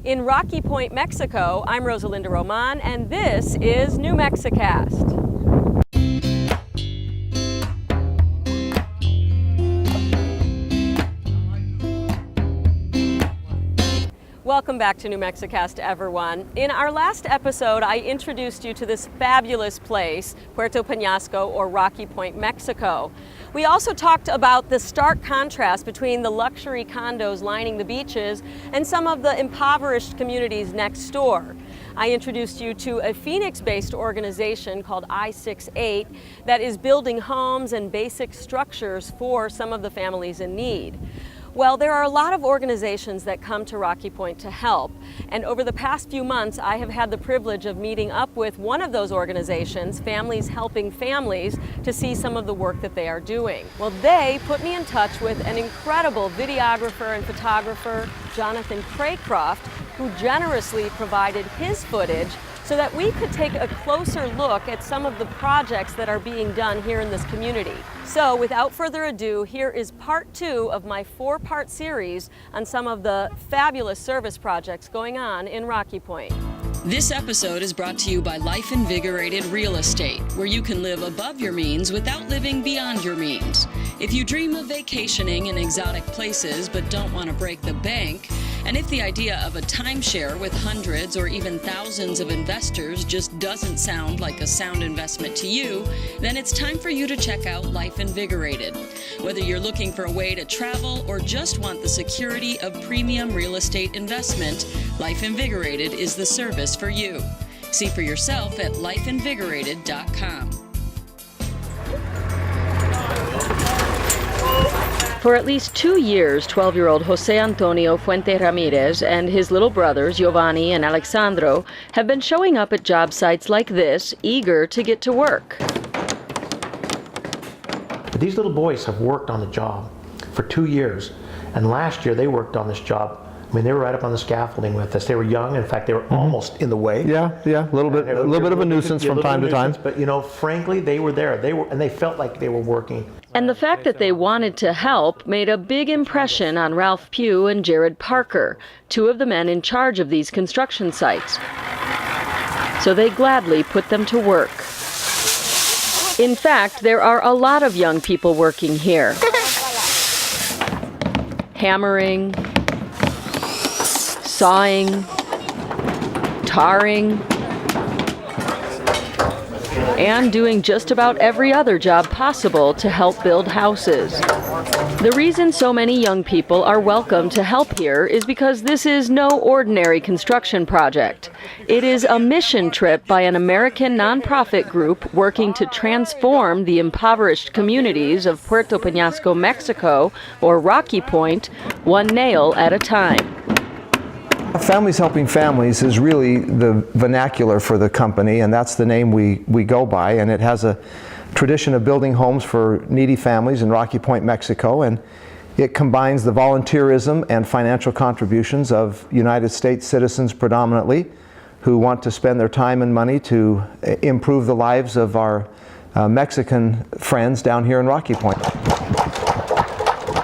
In Rocky Point, Mexico, I'm Rosa Román, and this is New Mexicast. Welcome back to New Mexicast, everyone. In our last episode, I introduced you to this fabulous place, Puerto Peñasco, or Rocky Point, Mexico. We also talked about the stark contrast between the luxury condos lining the beaches and some of the impoverished communities next door. I introduced you to a Phoenix-based organization called I-68 that is building homes and basic structures for some of the families in need. Well, there are a lot of organizations that come to Rocky Point to help, and over the past few months I have had the privilege of meeting up with one of those organizations, Families Helping Families, to see some of the work that they are doing. Well, they put me in touch with an incredible videographer and photographer, Jonathan Cracroft, who generously provided his footage so that we could take a closer look at some of the projects that are being done here in this community. So without further ado, here is part 2 of my 4-part series on some of the fabulous service projects going on in Rocky Point. This episode is brought to you by Life Invigorated Real Estate, where you can live above your means without living beyond your means. If you dream of vacationing in exotic places but don't want to break the bank, and if the idea of a timeshare with hundreds or even thousands of investors just doesn't sound like a sound investment to you, then it's time for you to check out Life Invigorated. Whether you're looking for a way to travel or just want the security of premium real estate investment, Life Invigorated is the service for you. See for yourself at lifeinvigorated.com. For at least 2 years, 12-year-old Jose Antonio Fuente Ramirez and his little brothers, Giovanni and Alexandro, have been showing up at job sites like this, eager to get to work. These little boys have worked on the job for 2 years, and last year they worked on this job. I mean, they were right up on the scaffolding with us. They were young. In fact, they were almost in the way. Yeah, a little bit of a nuisance from time to time. But you know, frankly, they were there. And they felt like they were working. And the fact that they wanted to help made a big impression on Ralph Pugh and Jared Parker, 2 of the men in charge of these construction sites. So they gladly put them to work. In fact, there are a lot of young people working here. Hammering, sawing, tarring, and doing just about every other job possible to help build houses. The reason so many young people are welcome to help here is because this is no ordinary construction project. It is a mission trip by an American nonprofit group working to transform the impoverished communities of Puerto Peñasco, Mexico, or Rocky Point, one nail at a time. Families Helping Families is really the vernacular for the company, and that's the name we go by, and it has a tradition of building homes for needy families in Rocky Point, Mexico, and it combines the volunteerism and financial contributions of United States citizens predominantly who want to spend their time and money to improve the lives of our Mexican friends down here in Rocky Point.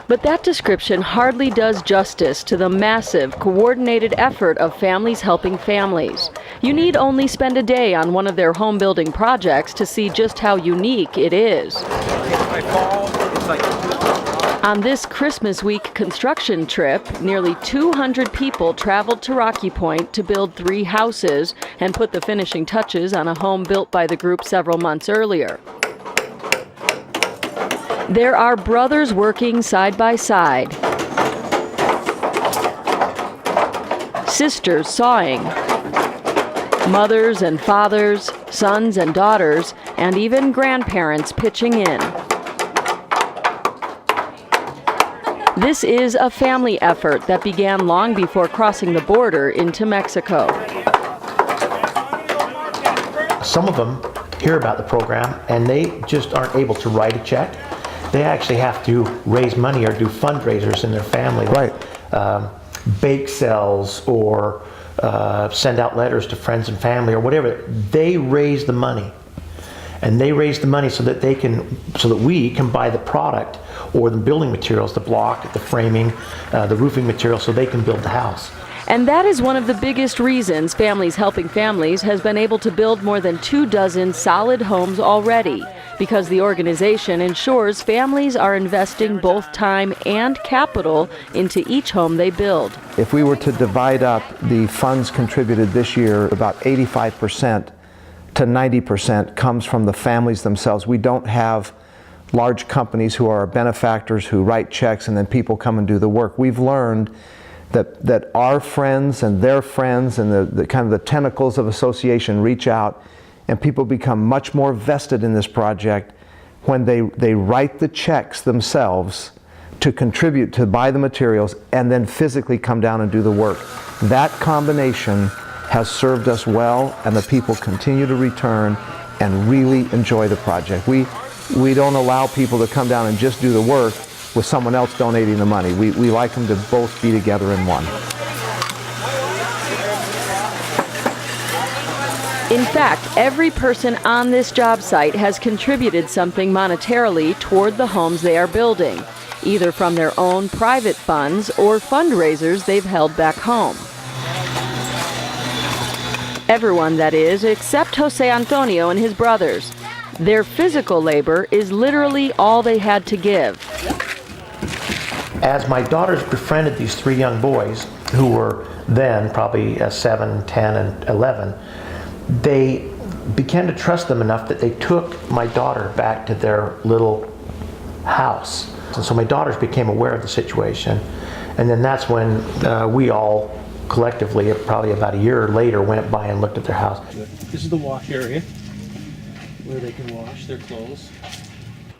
But that description hardly does justice to the massive, coordinated effort of Families Helping Families. You need only spend a day on one of their home building projects to see just how unique it is. On this Christmas week construction trip, nearly 200 people traveled to Rocky Point to build 3 houses and put the finishing touches on a home built by the group several months earlier. There are brothers working side by side, sisters sawing, mothers and fathers, sons and daughters, and even grandparents pitching in. This is a family effort that began long before crossing the border into Mexico. Some of them hear about the program and they just aren't able to write a check. They actually have to raise money or do fundraisers in their family, right? Bake sales or send out letters to friends and family or whatever. They raise the money, and they raise the money so that we can buy the product or the building materials, the block, the framing, the roofing material, so they can build the house. And that is one of the biggest reasons Families Helping Families has been able to build more than 24 solid homes already, because the organization ensures families are investing both time and capital into each home they build. If we were to divide up the funds contributed this year, about 85% to 90% comes from the families themselves. We don't have large companies who are benefactors who write checks and then people come and do the work. We've learned that our friends and their friends and the kind of the tentacles of association reach out, and people become much more vested in this project when they write the checks themselves to contribute, to buy the materials, and then physically come down and do the work. That combination has served us well, and the people continue to return and really enjoy the project. We don't allow people to come down and just do the work with someone else donating the money. We like them to both be together in one. In fact, every person on this job site has contributed something monetarily toward the homes they are building, either from their own private funds or fundraisers they've held back home. Everyone, that is, except Jose Antonio and his brothers. Their physical labor is literally all they had to give. As my daughters befriended these 3 young boys, who were then probably 7, 10, and 11, they began to trust them enough that they took my daughter back to their little house. And so my daughters became aware of the situation. And then that's when we all collectively, probably about a year later, went by and looked at their house. This is the wash area where they can wash their clothes.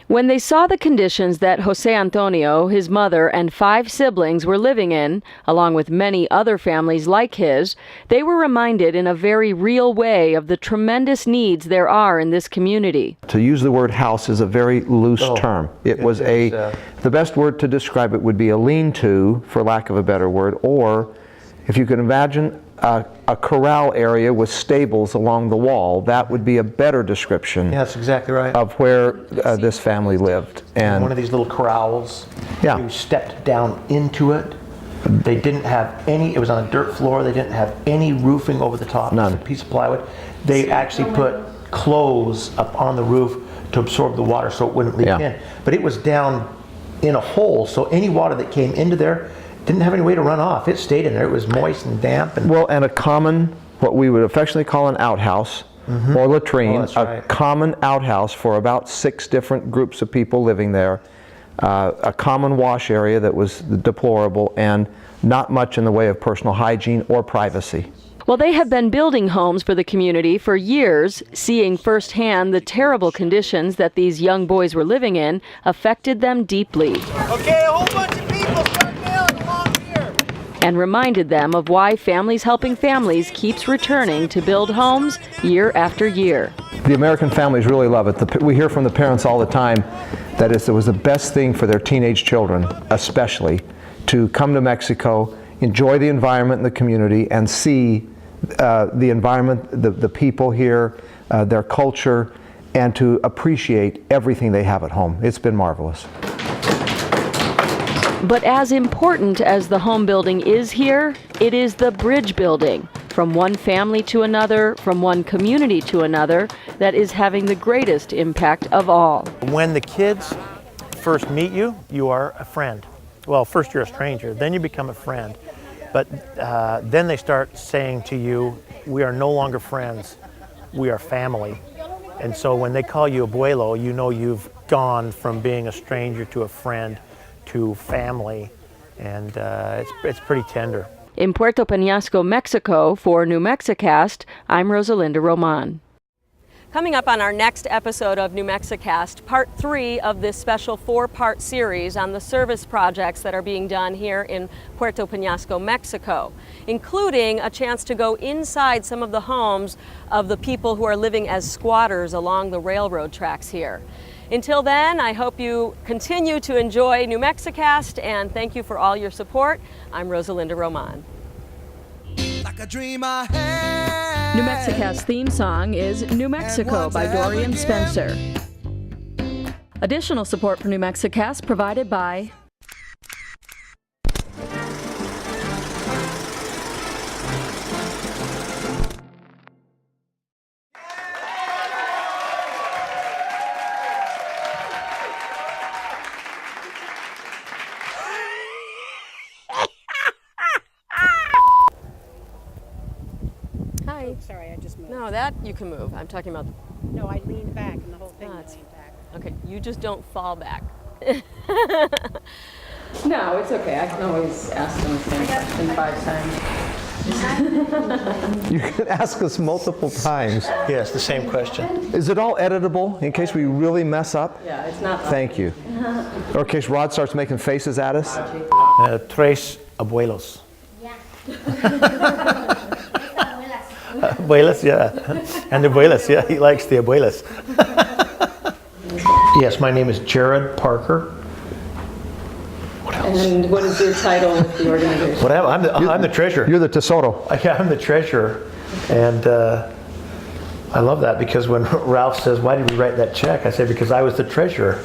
When they saw the conditions that Jose Antonio, his mother, and 5 siblings were living in, along with many other families like his, they were reminded in a very real way of the tremendous needs there are in this community. To use the word house is a very loose term. It was the best word to describe it would be a lean-to, for lack of a better word, or if you can imagine a corral area with stables along the wall, that would be a better description. Yeah, that's exactly right. Of where this family lived. And one of these little corrals, yeah. You stepped down into it. They didn't have any, it was on a dirt floor, they didn't have any roofing over the top. None. Just a piece of plywood. They actually put clothes up on the roof to absorb the water so it wouldn't leak in. But it was down in a hole, so any water that came into there didn't have any way to run off. It stayed in there. It was moist and damp. And well, and a common, what we would affectionately call an outhouse, or latrine, a common outhouse for about 6 different groups of people living there, a common wash area that was deplorable, and not much in the way of personal hygiene or privacy. Well, they have been building homes for the community for years, seeing firsthand the terrible conditions that these young boys were living in affected them deeply. Okay, a whole bunch of people start nailing along here. And reminded them of why Families Helping Families keeps returning to build homes year after year. The American families really love it. We hear from the parents all the time that it was the best thing for their teenage children, especially, to come to Mexico, enjoy the environment in the community, and see the environment, the people here, their culture, and to appreciate everything they have at home. It's been marvelous. But as important as the home building is here, it is the bridge building, from one family to another, from one community to another, that is having the greatest impact of all. When the kids first meet you, you are a friend. Well, first you're a stranger, then you become a friend. But then they start saying to you, we are no longer friends, we are family. And so when they call you abuelo, you know you've gone from being a stranger to a friend to family, and it's pretty tender. In Puerto Peñasco, Mexico, for New Mexicast, I'm Rosalinda Román. Coming up on our next episode of New Mexicast, part 3 of this special 4-part series on the service projects that are being done here in Puerto Peñasco, Mexico, including a chance to go inside some of the homes of the people who are living as squatters along the railroad tracks here. Until then, I hope you continue to enjoy New Mexicast, and thank you for all your support. I'm Rosalinda Román. Like a dream I had. New Mexicast theme song is New Mexico by Dorian Spencer. Additional support for New Mexicast provided by Oops, sorry, I just moved. No, that you can move. I'm talking about. No, I leaned back and the whole thing Ah, it's- leaned back. Okay, you just don't fall back. No, it's okay. I can always ask them the same question 5 times. You can ask us multiple times. Yes, the same question. Is it all editable in case we really mess up? Yeah, it's not. Thank you. Or in case Rod starts making faces at us. Tres abuelos. Abuelas, yeah. And abuelas, yeah. He likes the abuelas. Yes, my name is Jared Parker. And what is your title with the organization? What am I'm the treasurer. You're the tesoro. Yeah, I'm the treasurer, and I love that because when Ralph says, "Why did we write that check?" I say, "Because I was the treasurer."